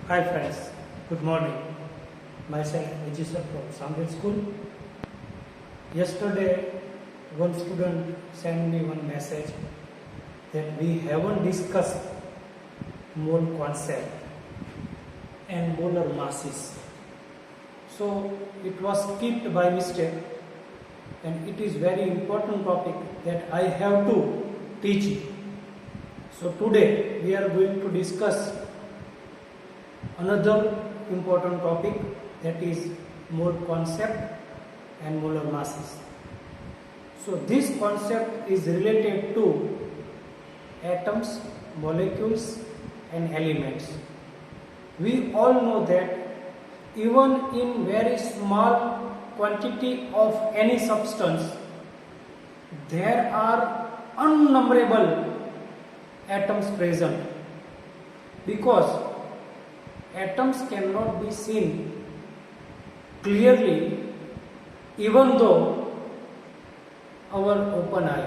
Hi friends, good morning. Myself Ajisha from Sambil School. Yesterday, one student sent me one message that we haven't discussed mole concept and molar masses. So it was skipped by mistake, and it is very important topic that I have to teach. So today we are going to discuss another important topic, that is mole concept and molar masses. So this concept is related to atoms, molecules and elements. We all know that even in very small quantity of any substance, there are innumerable atoms present, because atoms cannot be seen clearly even though our open eye.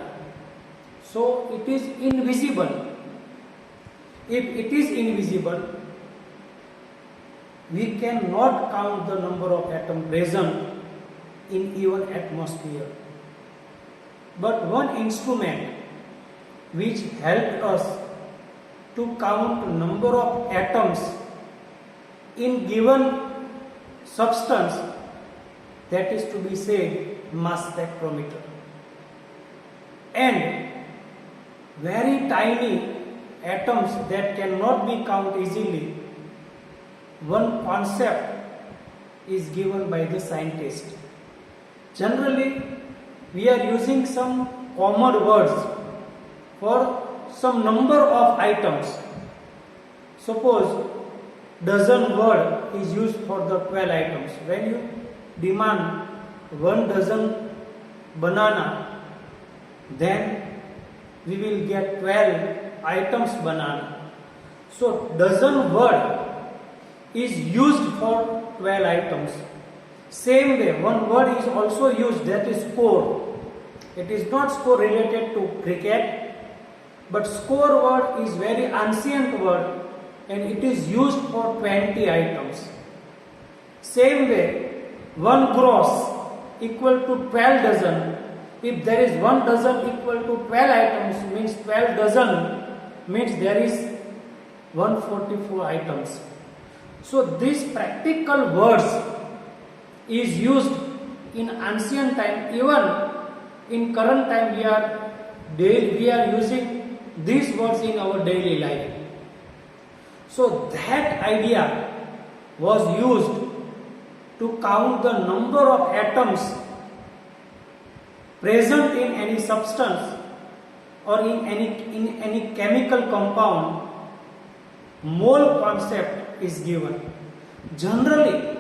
So it is invisible. If it is invisible, we cannot count the number of atoms present in even atmosphere. But one instrument which helped us to count number of atoms in given substance, that is to be said mass spectrometer. And very tiny atoms that cannot be counted easily, one concept is given by the scientist. Generally, we are using some common words for some number of items. Suppose dozen word is used for the 12 items. When you demand 1 dozen banana, then we will get 12 items banana. So dozen word is used for 12 items. Same way, one word is also used, that is score. It is not score related to cricket, but score word is very ancient word, and it is used for 20 items. Same way, 1 gross equal to 12 dozen. If there is 1 dozen equal to 12 items, means 12 dozen means there is 144 items. So these practical words is used in ancient time. Even in current time we are using these words in our daily life. So that idea was used to count the number of atoms present in any substance or in any chemical compound. Mole concept is given. Generally,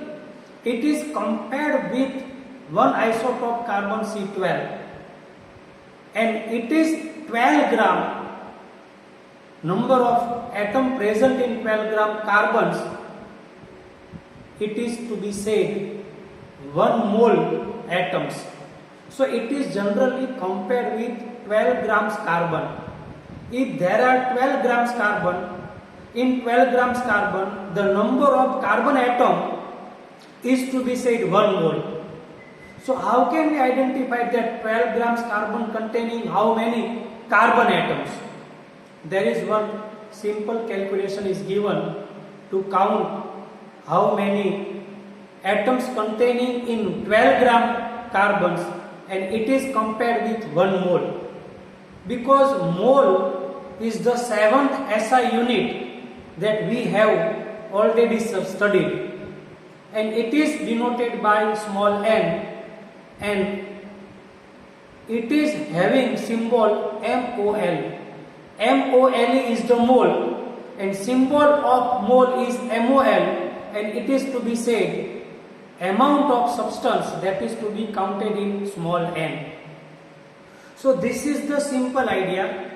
it is compared with one isotope carbon C12, and it is 12 gram number of atom present in 12 gram carbons. It is to be said 1 mole atoms. So it is generally compared with 12 grams carbon. If there are 12 grams carbon, in 12 grams carbon, the number of carbon atom is to be said 1 mole. So how can we identify that 12 grams carbon containing how many carbon atoms? There is one simple calculation is given to count how many atoms containing in 12 gram carbons, and it is compared with 1 mole. Because mole is the 7th SI unit that we have already studied, and it is denoted by small n, and it is having symbol MOL. MOL is the mole, and symbol of mole is MOL, and it is to be said amount of substance that is to be counted in small n. So this is the simple idea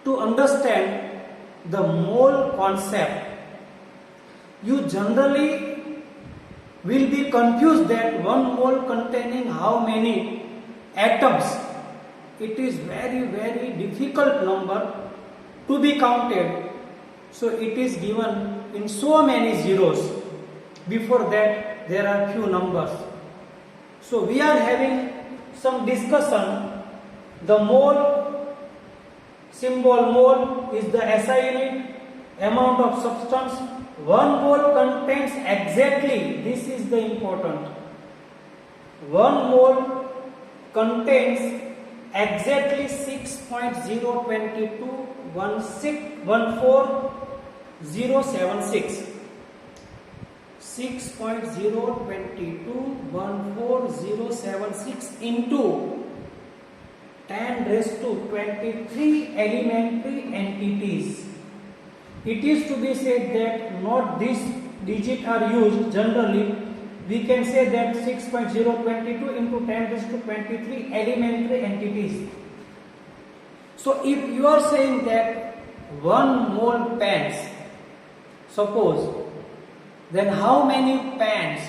to understand the mole concept. You generally will be confused that 1 mole containing how many atoms. It is very difficult number to be counted. So So it is given in so many zeros. Before that there are few numbers. So we are having some discussion. The mole symbol, mole is the SI unit, amount of substance. 1 mole contains exactly, this is the important, 1 mole contains exactly 6.022 6.022 into 10 raised to 23 elementary entities. It is to be said that not these digits are used generally. We can say that 6.022 into 10 raised to 23 elementary entities. So if you are saying that 1 mole pens, suppose, then how many pens?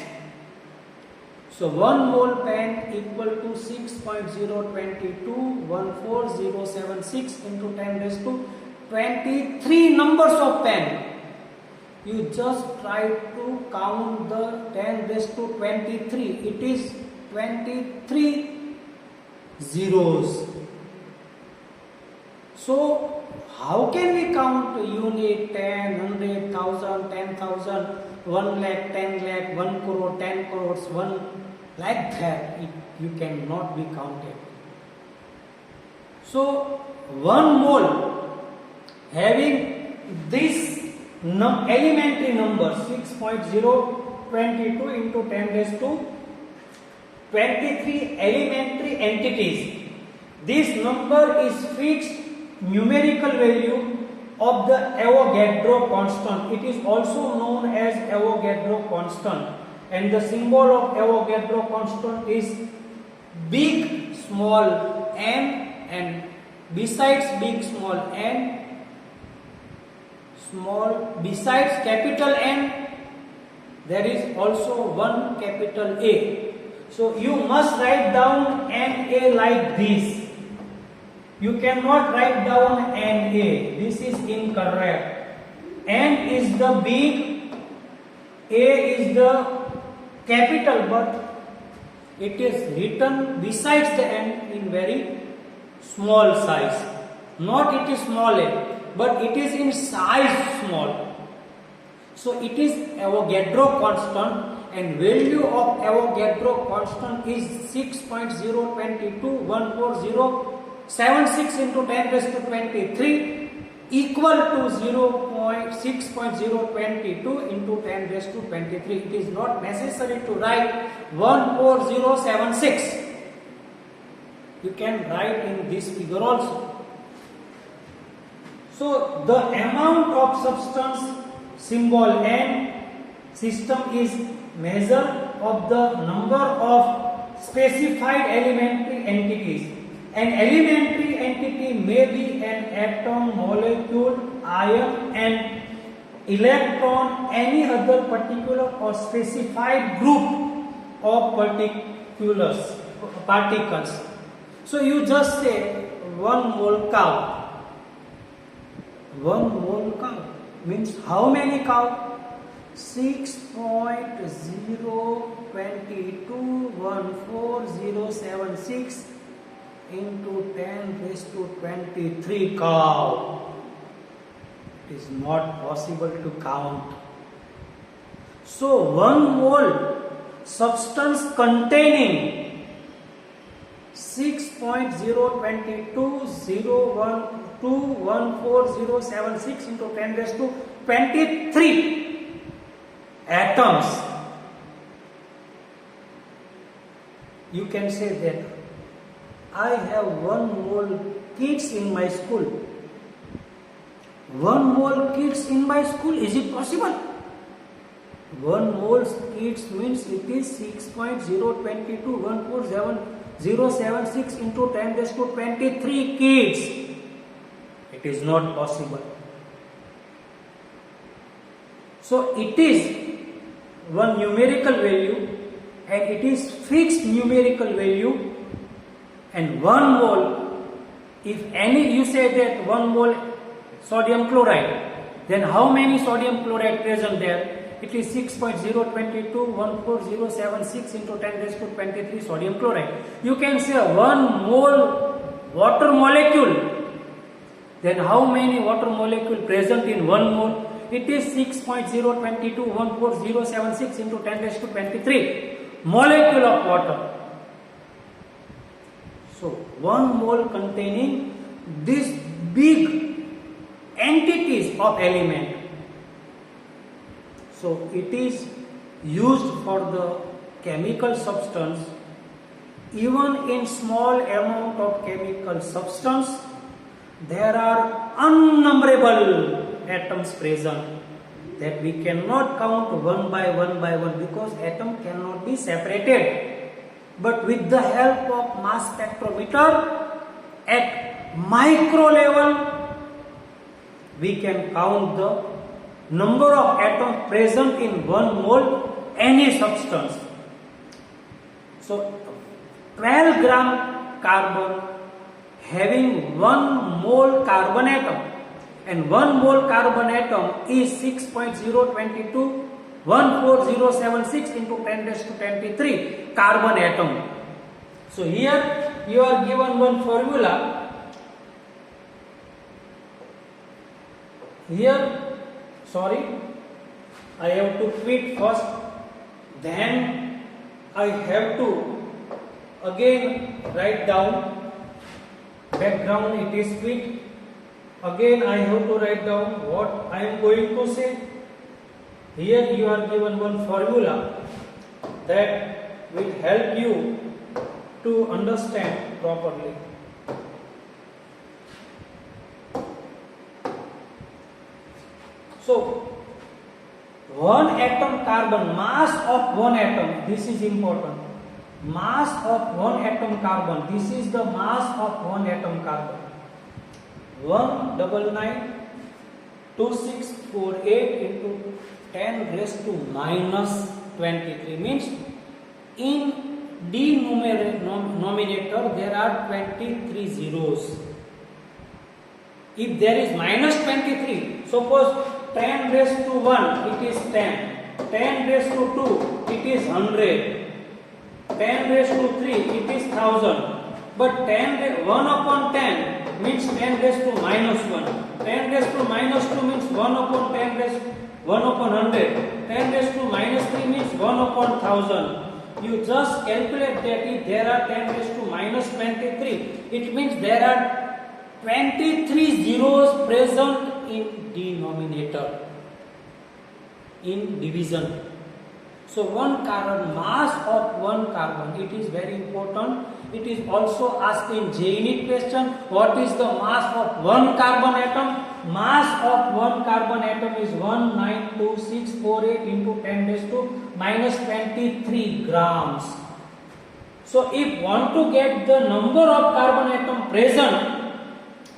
So 1 mole pen equal to 6.022 into 10 raised to 23 numbers of pen. You just try to count the 10 raised to 23. It is 23 zeros. So how can we count unit, 10, 100, 1000, 10,000, 1 lakh, 10 lakh, 1 crore, 10 crores, 1 like that? You cannot be counted. So 1 mole having this elementary number 6.022 into 10 raised to 23 elementary entities. This number is fixed numerical value of the Avogadro constant. It is also known as Avogadro constant, and the symbol of Avogadro constant is big small n, and besides big small n, besides capital N, there is also one capital A. So you must write down NA like this. You cannot write down NA. This is incorrect. N is the big, A is the capital, but it is written besides the N in very small size. Not it is small a, but it is in size small. So it is Avogadro constant, and value of Avogadro constant is 6.022 into 10 raised to 23 equal to 6.022 into 10 raised to 23. It is not necessary to write 14076. You can write in this figure also. So the amount of substance symbol N system is measure of the number of specified elementary entities. An elementary entity may be an atom, molecule, ion, and electron, any other particular or specified group of particles. So you just say 1 mole cow. 1 mole cow means how many cow? 6.022 into 10 raised to 23 cow. It is not possible to count. So 1 mole substance containing 6.022 into 10 raised to 23 atoms. You can say that I have 1 mole kids in my school. 1 mole kids in my school, is it possible? 1 mole kids means it is 6.022 into 10 raised to 23 kids. It is not possible. So it is one numerical value, and it is fixed numerical value, and 1 mole, if any, you say that 1 mole sodium chloride, Then how many sodium chloride present there? It is 6.022 into 10 raised to 23 sodium chloride. You can say 1 mole water molecule. Then how many water molecule present in 1 mole? It is 6.022 into 10 raised to 23 molecule of water. So 1 mole containing these big entities of element. So it is used for the chemical substance. Even in small amount of chemical substance, there are innumerable atoms present that we cannot count one by one because atom cannot be separated. But with the help of mass spectrometer at micro level, we can count the number of atoms present in 1 mole any substance. So 12 gram carbon having 1 mole carbon atom, and 1 mole carbon atom is 6.022 into 10 raised to 23 carbon atom. So here you are given one formula. Here, I have to quit first, then I have to again write down background, it is quit. Again I have to write down what I am going to say. Here you are given one formula that will help you to understand properly. So, 1 atom carbon, mass of 1 atom, this is important. Mass of 1 atom carbon, this is the mass of 1 atom carbon. 1992648 into 10 raised to minus 23 means in denominator there are 23 zeros. If there is minus 23, suppose 10 raised to 1 it is 10, 10 raised to 2 it is 100, 10 raised to 3 it is 1000, but 1 upon 10 means 10 raised to minus 1, 10 raised to minus 2 means 1 upon 10 raised 1 upon 100, 10 raised to minus 3 means 1 upon 1000. You just calculate that if there are 10 raised to minus 23, it means there are 23 zeros present in denominator, in division. So 1 carbon, mass of 1 carbon, it is very important. It is also asked in JEE question, what is the mass of 1 carbon atom? Mass of 1 carbon atom is 192648 into 10 raised to minus 23 grams. So if want to get the number of carbon atom present,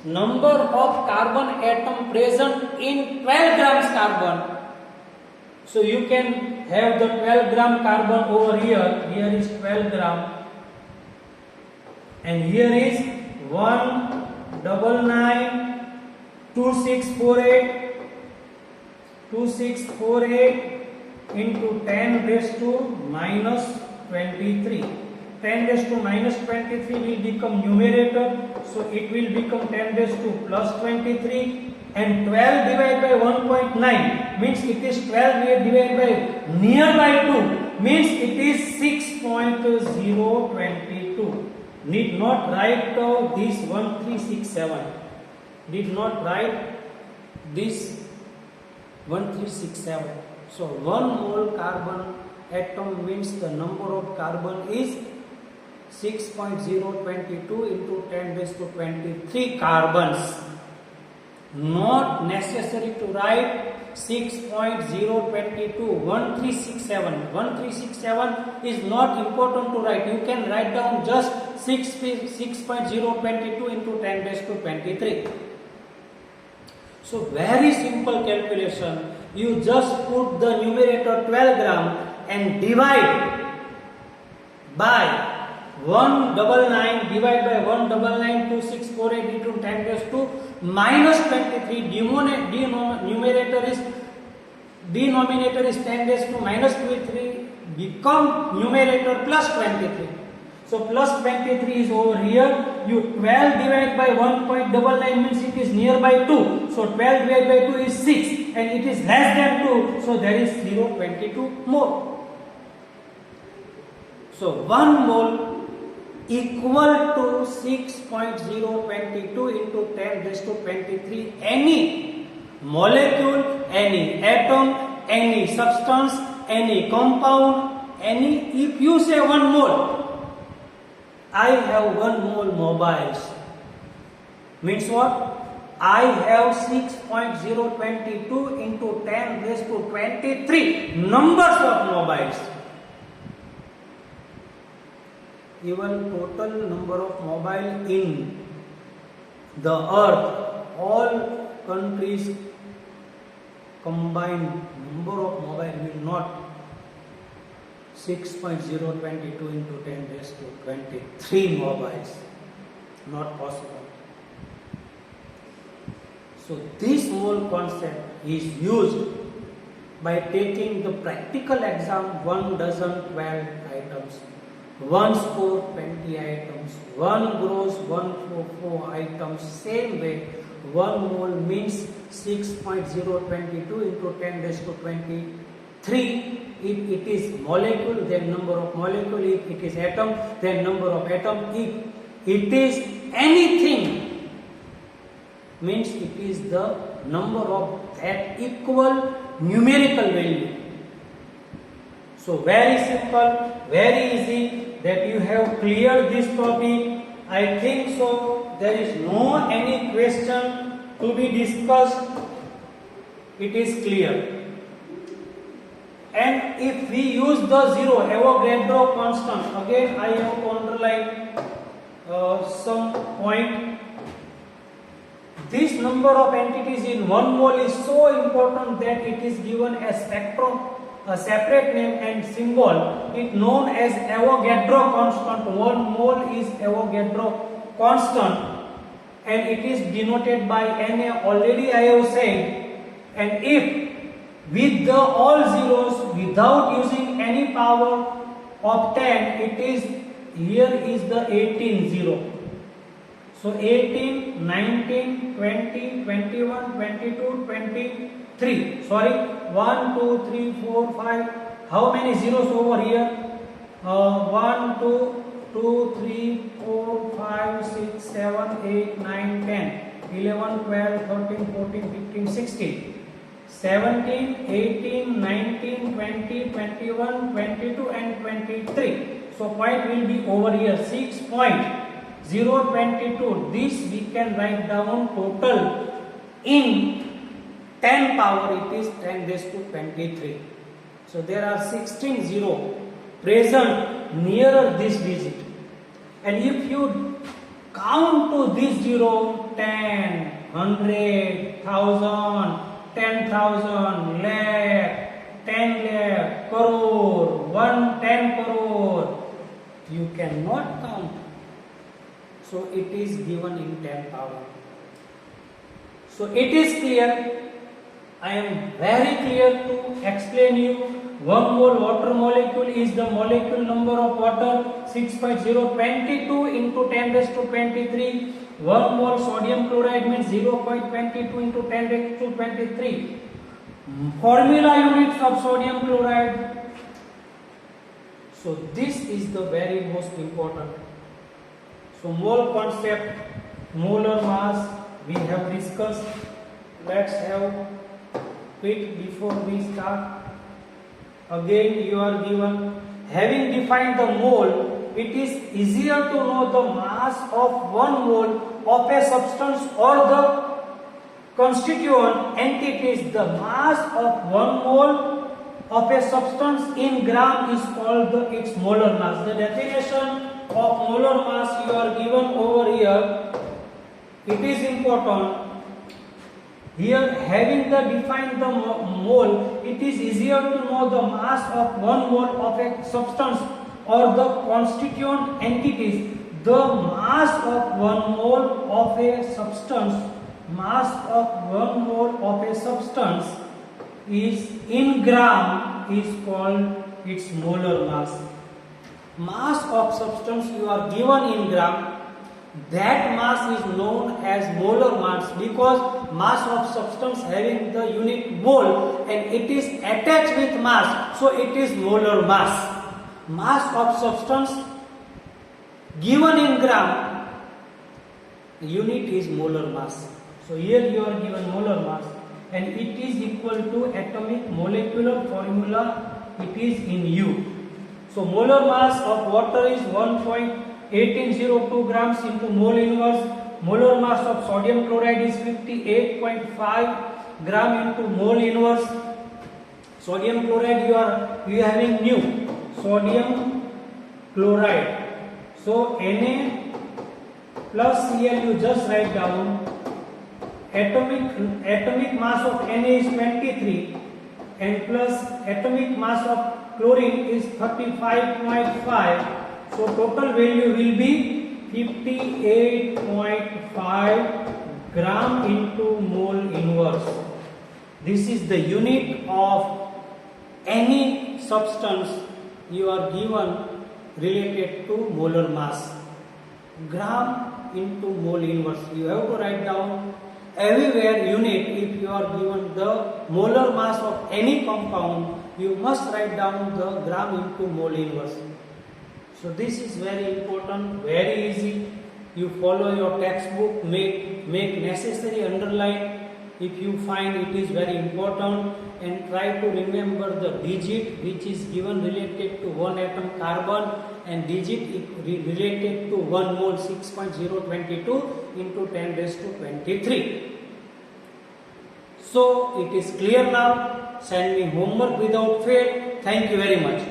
number of carbon atom present in 12 grams carbon. So you can have the 12 gram carbon over here. Here is 12 gram. And here is 1992648 into 10 raised to minus 23. 10 raised to minus 23 will become numerator, so it will become 10 raised to plus 23, and 12 divided by 1.9 means it is 12 divided by nearby 2 means it is 6.022. Need not write this 1367. Did not write this 1367. So 1 mole carbon atom means the number of carbon is 6.022 into 10 raised to 23 carbons. Not necessary to write 6.022 1367. 1367 is not important to write. You can write down just 6.022 into 10 raised to 23. So very simple calculation. You just put the numerator 12 gram and divide by 199 divided by 1992648 into 10 raised to minus 23, denominator is 10 raised to minus 23, become numerator plus 23. So plus 23 is over here. You 12 divided by 1.99 means it is nearby 2. So 12 divided by 2 is 6 and it is less than 2. So there is 0.22 mole. So 1 mole equal to 6.022 into 10 raised to 23. Any molecule, any atom, any substance, any compound, any, if you say 1 mole, I have 1 mole mobiles, means what? I have 6.022 into 10 raised to 23 numbers of mobiles. Even total number of mobile in the earth, all countries combined number of mobile will not 6.022 into 10 raised to 23 mobiles. Not possible. So this whole concept is used by taking the practical exam. 1 dozen 12 items, 1 score 20 items, 1 gross 144 items. Same way, 1 mole means 6.022 into 10 raised to 23. If it is molecule, then number of molecule. If it is atom, then number of atom. If it is anything, means it is the number of that equal numerical value. So very simple, very easy, that you have cleared this topic. I think so. There is no any question to be discussed. It is clear. And if we use the zero, Avogadro constant, again I have to underline some point. This number of entities in 1 mole is so important that it is given a spectrum, a separate name and symbol. It known as Avogadro constant. 1 mole is Avogadro constant and it is denoted by Na. Already I have said. And if with the all zeros, without using any power of 10, it is, here is the 18 zero. So 18, 19, 20, 21, 22, 23. Sorry, 1, 2, 3, 4, 5. How many zeros over here? 1, 2, 2, 3, 4, 5, 6, 7, 8, 9, 10, 11, 12, 13, 14, 15, 16. 17, 18, 19, 20, 21, 22 and 23. So point will be over here 6.022. This we can write down total in 10 power, it is 10 raised to 23. So there are 16 zero present nearer this digit. And if you count to this zero, 10, 100, 1000, 10,000, lakh, 10 lakh, crore, 10 crore, you cannot count. So it is given in 10 power. So it is clear. I am very clear to explain you. 1 mole water molecule is the molecule number of water, 6.022 into 10 raised to 23. 1 mole sodium chloride means 0.22 into 10 raised to 23. Formula units of sodium chloride. So this is the very most important. So mole concept, molar mass we have discussed. Let's have it before we start. Again you are given, having defined the mole, it is easier to know the mass of 1 mole of a substance or the constituent entities. The mass of 1 mole of a substance in gram is called its molar mass. The definition of molar mass you are given over here. It is important. Here, having defined the mole, it is easier to know the mass of 1 mole of a substance or the constituent entities. The mass of 1 mole of a substance mass of 1 mole of a substance is in gram is called its molar mass. Mass of substance you are given in gram, that mass is known as molar mass because mass of substance having the unit mole and it is attached with mass, so it is molar mass. Mass of substance given in gram, unit is molar mass. So here you are given molar mass and it is equal to atomic molecular formula, it is in U. So molar mass of water is 1.1802 grams into mole inverse. Molar mass of sodium chloride is 58.5 gram into mole inverse. Sodium chloride you are having new sodium chloride. So Na plus Cl you just write down. Atomic mass of Na is 23 and plus atomic mass of chlorine is 35.5. So total value will be 58.5 gram into mole inverse. This is the unit of any substance you are given related to molar mass. Gram into mole inverse. You have to write down everywhere unit. If you are given the molar mass of any compound, you must write down the gram into mole inverse. So this is very important, very easy. You follow your textbook, make necessary underline if you find it is very important, and try to remember the digit which is given related to 1 atom carbon and digit related to 1 mole 6.022 into 10 raised to 23. So it is clear now. Send me homework without fail. Thank you very much.